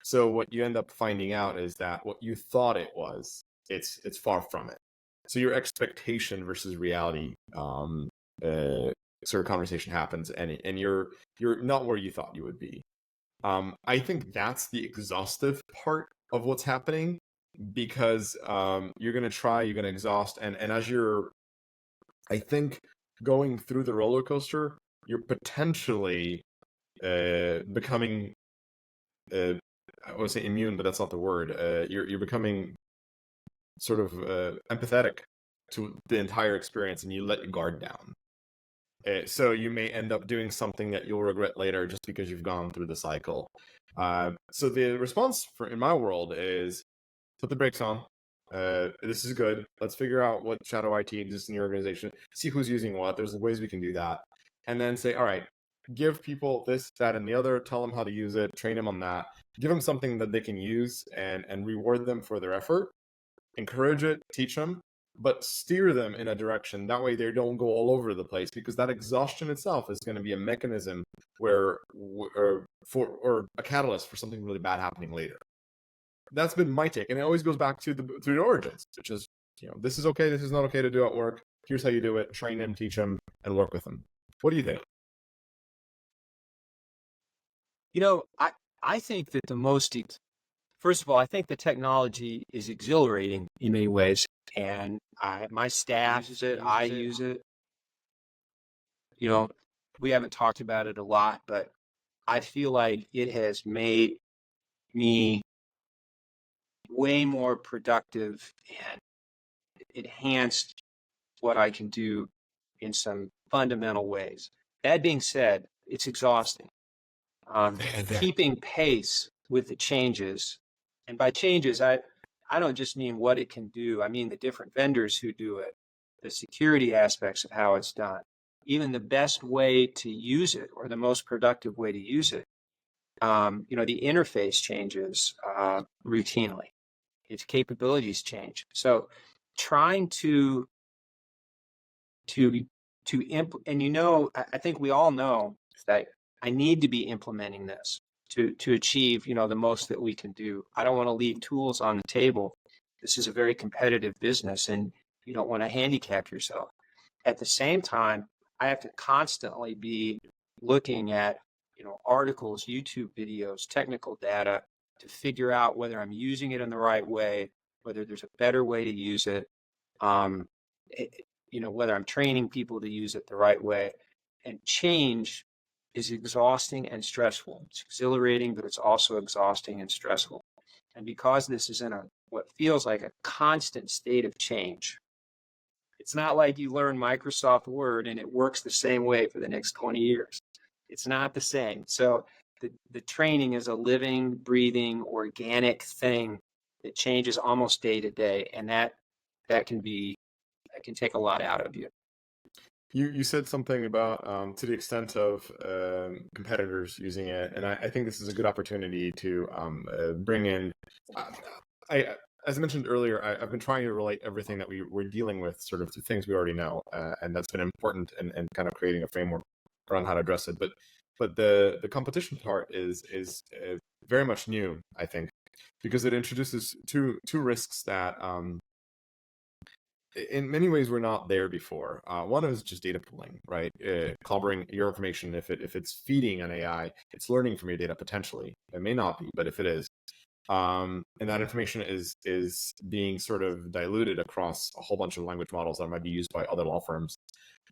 So what you end up finding out is that what you thought it was, it's far from it. So your expectation versus reality sort of conversation happens, and you're not where you thought you would be. I think that's the exhaustive part of what's happening, because you're going to try, you're going to exhaust, and as you're, I think, going through the roller coaster, you're potentially becoming, I would say immune, but that's not the word. You're becoming sort of empathetic to the entire experience, and you let your guard down. So you may end up doing something that you'll regret later just because you've gone through the cycle. So the response in my world is put the brakes on. This is good. Let's figure out what shadow IT exists in your organization. See who's using what. There's ways we can do that. And then say, all right, give people this, that, and the other. Tell them how to use it. Train them on that. Give them something that they can use and reward them for their effort. Encourage it. Teach them. But steer them in a direction. That way they don't go all over the place, because that exhaustion itself is going to be a mechanism or a catalyst for something really bad happening later. That's been my take, and it always goes back to the origins, which is, this is okay, this is not okay to do at work. Here's how you do it. Train them, teach them, and work with them. What do you think? I think that first of all, I think the technology is exhilarating in many ways, and my staff uses it. I use it. We haven't talked about it a lot, but I feel like it has made me way more productive and enhanced what I can do in some fundamental ways. That being said, it's exhausting. Keeping pace with the changes, and by changes, I don't just mean what it can do. I mean the different vendors who do it, the security aspects of how it's done, even the best way to use it or the most productive way to use it. The interface changes routinely. Its capabilities change. So trying to and I think we all know that I need to be implementing this to achieve, the most that we can do. I don't want to leave tools on the table. This is a very competitive business, and you don't want to handicap yourself. At the same time, I have to constantly be looking at, articles, YouTube videos, technical data to figure out whether I'm using it in the right way, whether there's a better way to use it, whether I'm training people to use it the right way. And change is exhausting and stressful. It's exhilarating, but it's also exhausting and stressful. And because this is in what feels like a constant state of change, it's not like you learn Microsoft Word and it works the same way for the next 20 years. It's not the same. So the training is a living, breathing, organic thing that changes almost day to day. And that can take a lot out of you. You said something about to the extent of competitors using it, and I think this is a good opportunity to bring in. As I mentioned earlier, I've been trying to relate everything that we're dealing with sort of to things we already know, and that's been important in kind of creating a framework around how to address it. But the competition part is very much new, I think, because it introduces two risks that in many ways we're not there before. One is just data pooling, right? Clobbering your information. If it's feeding an AI, it's learning from your data potentially. It may not be, but if it is, and that information is being sort of diluted across a whole bunch of language models that might be used by other law firms.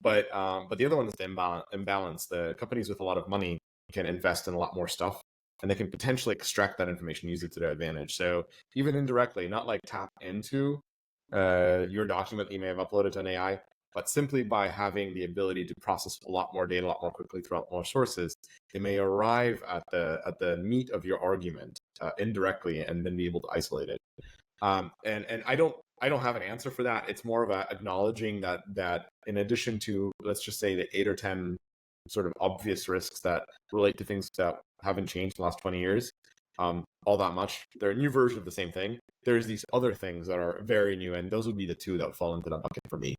But the other one is the imbalance. The companies with a lot of money can invest in a lot more stuff, and they can potentially extract that information, use it to their advantage. So even indirectly, not like tap into your document that you may have uploaded to an AI, but simply by having the ability to process a lot more data a lot more quickly throughout more sources, they may arrive at the meat of your argument indirectly, and then be able to isolate it. And I don't have an answer for that. It's more of acknowledging that in addition to, let's just say, the 8 or 10 sort of obvious risks that relate to things that haven't changed in the last 20 years, all that much, they're a new version of the same thing. There's these other things that are very new, and those would be the two that would fall into that bucket for me.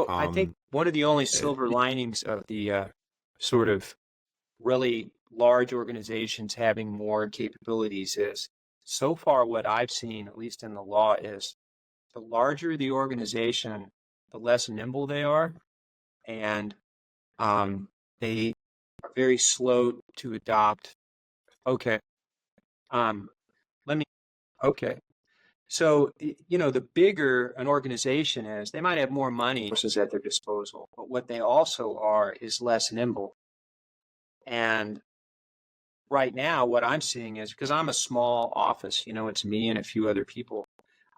I think one of the only silver linings of the sort of really large organizations having more capabilities is, so far what I've seen, at least in the law, is the larger the organization, the less nimble they are, and they are very slow to adopt. Okay. Okay. So, the bigger an organization is, they might have more money resources at their disposal, but what they also are is less nimble. And right now, what I'm seeing is, because I'm a small office, it's me and a few other people,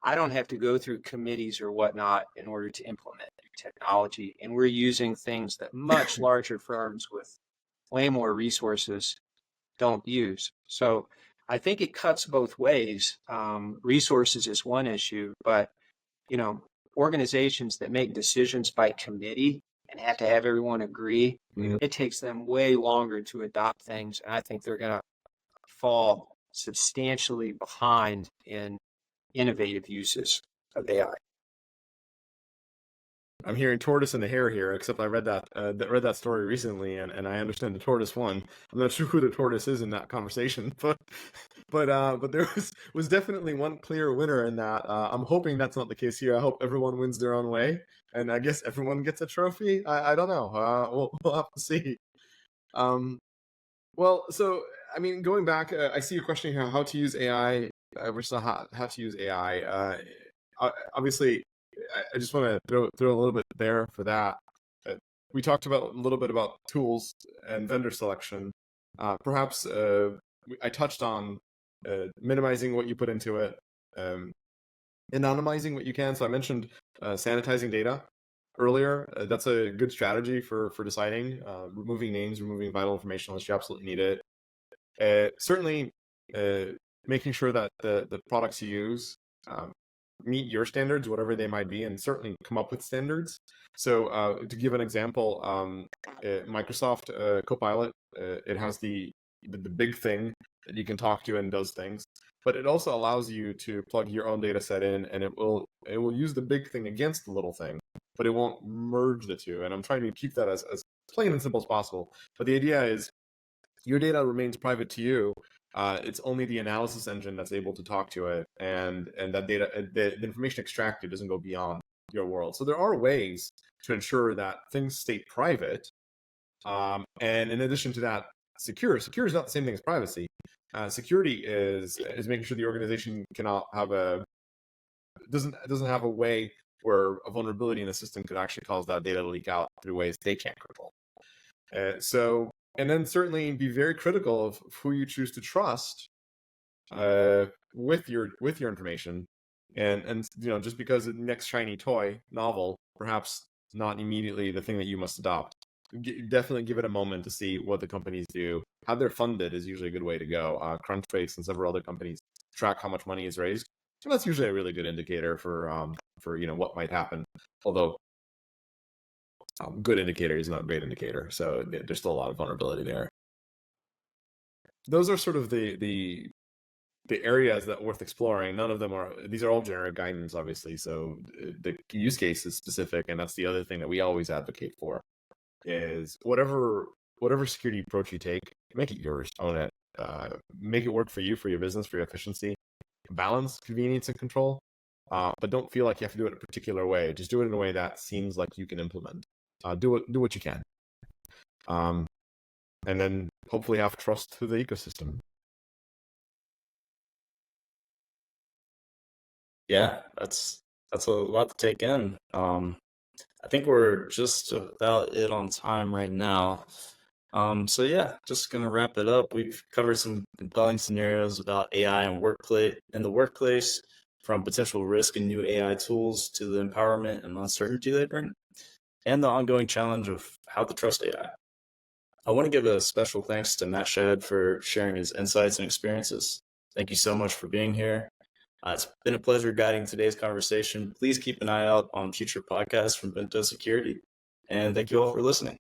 I don't have to go through committees or whatnot in order to implement new technology. And we're using things that much larger firms with way more resources don't use. So I think it cuts both ways. Resources is one issue, but organizations that make decisions by committee and have to have everyone agree, it takes them way longer to adopt things. And I think they're going to fall substantially behind in innovative uses of AI. I'm hearing tortoise and the hare here, except I read that story recently, and I understand the tortoise won. I'm not sure who the tortoise is in that conversation, but there was definitely one clear winner in that. I'm hoping that's not the case here. I hope everyone wins their own way, and I guess everyone gets a trophy. I don't know. We'll have to see. Well, so I mean, going back, I see a question here: how to use AI versus how to use AI. Obviously, I just want to throw a little bit there for that. We talked about a little bit about tools and vendor selection. Perhaps I touched on minimizing what you put into it, anonymizing what you can. So I mentioned sanitizing data earlier. That's a good strategy for deciding, removing names, removing vital information unless you absolutely need it. Certainly, making sure that the products you use meet your standards, whatever they might be, and certainly come up with standards. So to give an example, Microsoft Copilot, it has the big thing that you can talk to and does things, but it also allows you to plug your own data set in, and it will use the big thing against the little thing, but it won't merge the two. And I'm trying to keep that as plain and simple as possible. But the idea is your data remains private to you. It's only the analysis engine that's able to talk to it, and that data, the information extracted doesn't go beyond your world. So there are ways to ensure that things stay private. And in addition to that, secure is not the same thing as privacy. Security is making sure the organization cannot have doesn't have a way where a vulnerability in the system could actually cause that data to leak out through ways they can't control. And then certainly be very critical of who you choose to trust with your information, and just because the next shiny toy novel, perhaps not immediately the thing that you must adopt. Definitely give it a moment to see what the companies do. How they're funded is usually a good way to go. Crunchbase and several other companies track how much money is raised, so that's usually a really good indicator for what might happen. Although good indicator is not a great indicator, so there's still a lot of vulnerability there. Those are sort of the areas that are worth exploring. None of them these are all generic guidance, obviously, so the use case is specific, and that's the other thing that we always advocate for, is whatever security approach you take, make it yours, own it, make it work for you, for your business, for your efficiency. Balance convenience and control, but don't feel like you have to do it a particular way. Just do it in a way that seems like you can implement. Do what you can, and then hopefully have trust through the ecosystem. Yeah, that's a lot to take in. I think we're just about it on time right now. So yeah, just gonna wrap it up. We've covered some compelling scenarios about AI and the workplace, from potential risk in new AI tools to the empowerment and uncertainty they bring, and the ongoing challenge of how to trust AI. I want to give a special thanks to Matt Schad for sharing his insights and experiences. Thank you so much for being here. It's been a pleasure guiding today's conversation. Please keep an eye out on future podcasts from Bento Security. And thank you all for listening.